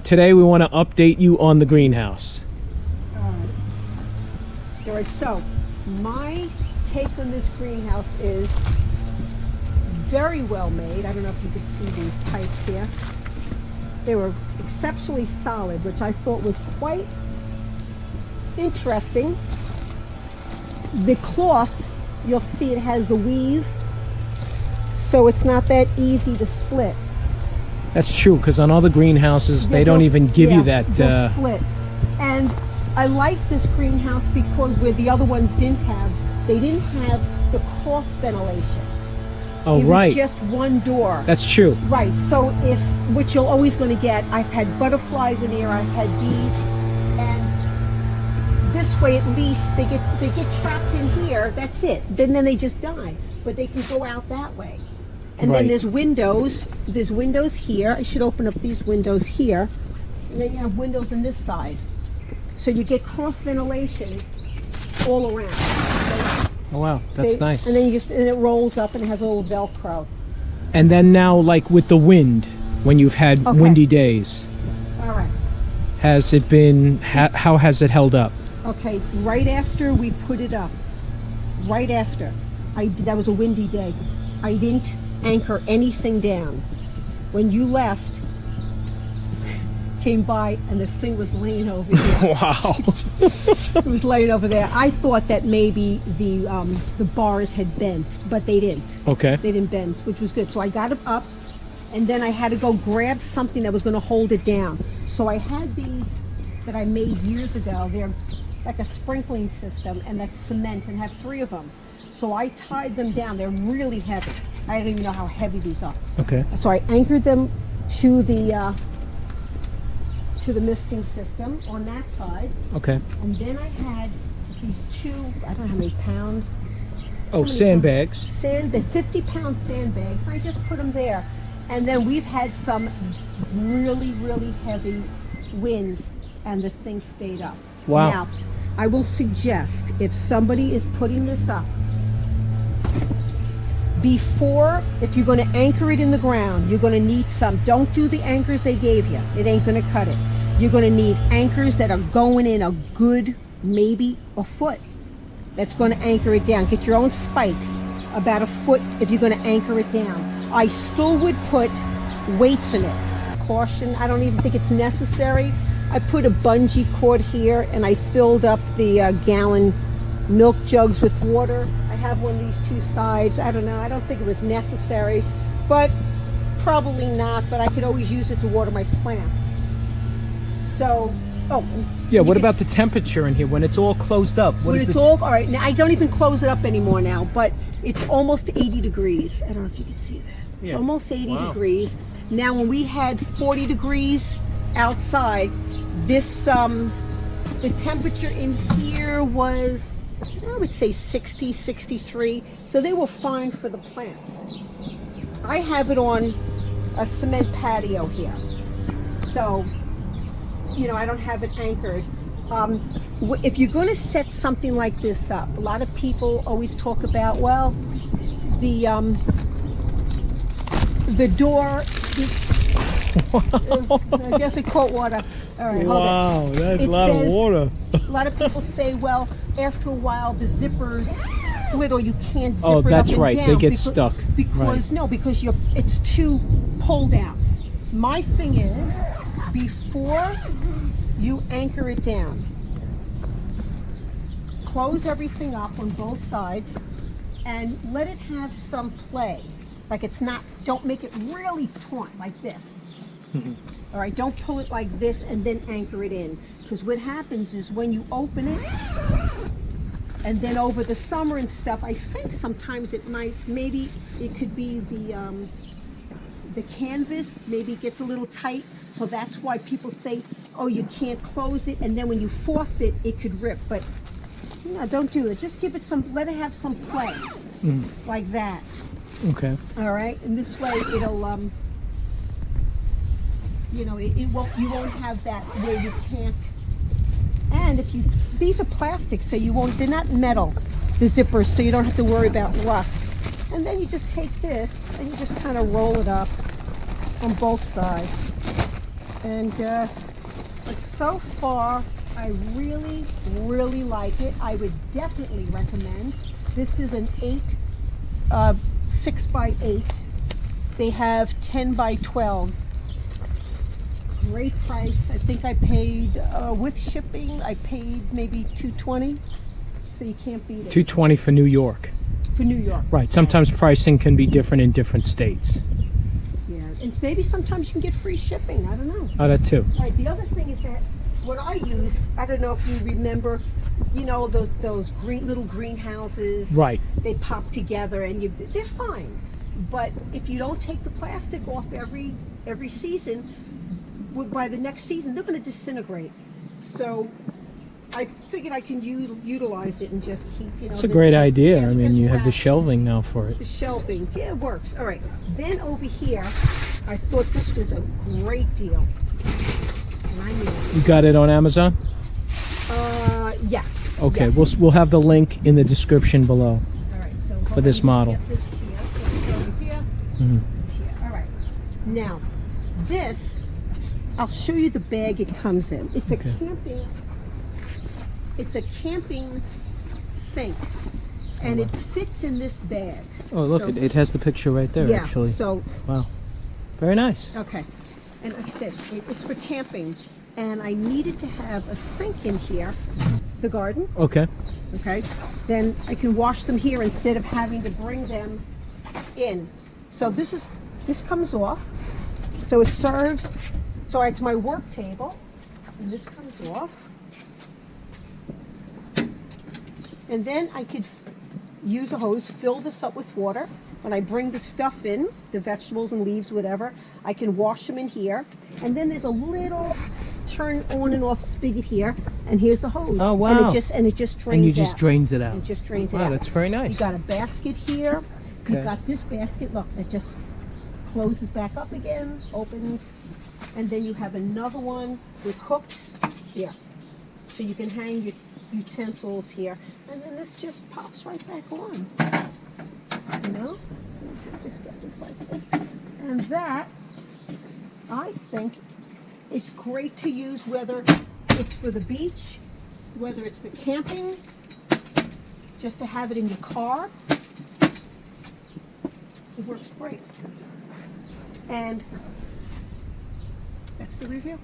today we want to update you on the greenhouse. All right, so my take on this greenhouse is very well made. I don't know if you could see these pipes here. They were exceptionally solid, which I thought was quite interesting. The cloth, you'll see it has the weave, so it's not that easy to split. That's true, because on other greenhouses, they don't even give you that. Split. And I like this greenhouse because where the other ones didn't have the cross ventilation. Oh, it right. was just one door. That's true. Right. So which you're always going to get, I've had butterflies in here, I've had bees, and this way at least they get trapped in here. That's it. Then they just die. But they can go out that way. And right. then there's windows. There's windows here. I should open up these windows here. And then you have windows on this side. So you get cross ventilation all around. Oh wow, that's nice. And then it rolls up and it has a little Velcro. And then now, like with the wind, when you've had windy days, all right, has it been? How has it held up? Okay, right after we put it up, right after, that was a windy day. I didn't anchor anything down. When you left, came by and the thing was laying over here. Wow. It was laying over there. I thought that maybe the bars had bent, but they didn't. Okay. They didn't bend, which was good. So I got it up, and then I had to go grab something that was going to hold it down. So I had these that I made years ago. They're like a sprinkling system, and that's cement, and have 3 of them. So I tied them down. They're really heavy. I don't even know how heavy these are. Okay. So I anchored them to the misting system on that side. Okay. And then I had these 2, I don't know how many pounds. Oh, sandbags. The 50-pound sandbags. I just put them there. And then we've had some really, really heavy winds, and the thing stayed up. Wow. Now, I will suggest if somebody is putting this up, if you're going to anchor it in the ground, you're going to need some. Don't do the anchors they gave you. It ain't going to cut it. You're going to need anchors that are going in a good, maybe a foot. That's going to anchor it down. Get your own spikes, about a foot if you're going to anchor it down. I still would put weights in it. Caution, I don't even think it's necessary. I put a bungee cord here, and I filled up the gallon milk jugs with water. I have one of these 2 sides. I don't know. I don't think it was necessary, but probably not. But I could always use it to water my plants. So, yeah. What about the temperature in here when it's all closed up? When it's all right. Now I don't even close it up anymore now, but it's almost 80 degrees. I don't know if you can see that. It's almost 80 degrees. Now, when we had 40 degrees outside, this the temperature in here was, I would say 60, 63. So they were fine for the plants. I have it on a cement patio here. So, you know, I don't have it anchored. If you're going to set something like this up, a lot of people always talk about, well, the door, I guess it caught water. All right, hold wow, it. that's a lot of water. A lot of people say, well, after a while the zippers split, or you can't zip it up that's and right. down They get because, stuck. Because no, because it's too pulled out. My thing is, before you anchor it down, close everything up on both sides and let it have some play. Like it's not, don't make it really taut like this. All right, don't pull it like this and then anchor it in. Because what happens is when you open it, and then over the summer and stuff, I think sometimes it might, maybe it could be the canvas, maybe it gets a little tight. So that's why people say, oh, you can't close it, and then when you force it, it could rip. But no, don't do it. Just give it some, let it have some play, like that. Okay. All right, and this way it'll, you know, it won't, you won't have that where you can't. And if you, these are plastic, so you won't, they're not metal, the zippers, so you don't have to worry about rust. And then you just take this and you just kind of roll it up on both sides. And but so far, I really, really like it. I would definitely recommend. This is an 6x8. They have 10x12s. Great price. I think I paid with shipping. I paid maybe $220. So you can't beat it. $220 for New York. For New York. Right. Sometimes pricing can be different in different states. Yeah, and maybe sometimes you can get free shipping. I don't know. Oh, that too. All right. The other thing is that what I used. I don't know if you remember. You know those little greenhouses. Right. They pop together and they're fine. But if you don't take the plastic off every season, by the next season they're going to disintegrate. So I figured I can utilize it and just keep, It's a great idea. I mean, you have the shelving now for it. The shelving, yeah, it works. All right. Then over here, I thought this was a great deal. And I mean, You got it on Amazon? yes. Okay, yes. we'll have the link in the description below. All right. So for this model. Get this here. So it's over here. Mhm. Here. All right. Now, this, I'll show you the bag it comes in. It's a camping. It's a camping sink, and it fits in this bag. Oh, look, So- it has the picture right there, yeah, actually. So, Wow. Very nice. okay. And like I said, it's for camping, and I needed to have a sink in here, the garden, Okay. okay? Then I can wash them here instead of having to bring them in. So this comes off. So it serves, so it's my work table, and this comes off. And then I could use a hose, fill this up with water. When I bring the stuff in, the vegetables and leaves, whatever, I can wash them in here. And then there's a little turn on and off spigot here, and here's the hose. Oh, wow. And it just drains out. And you just drains it out. It just drains it Wow, out. that's very nice. You got a basket here. Okay. You got this basket. Look, it just closes back up again, opens, and then you have another one with hooks here, so you can hang your utensils here, and then this just pops right back on. You know, so just get this like this, and that I think it's great to use whether it's for the beach, whether it's for camping, just to have it in your car. It works great. And that's the review.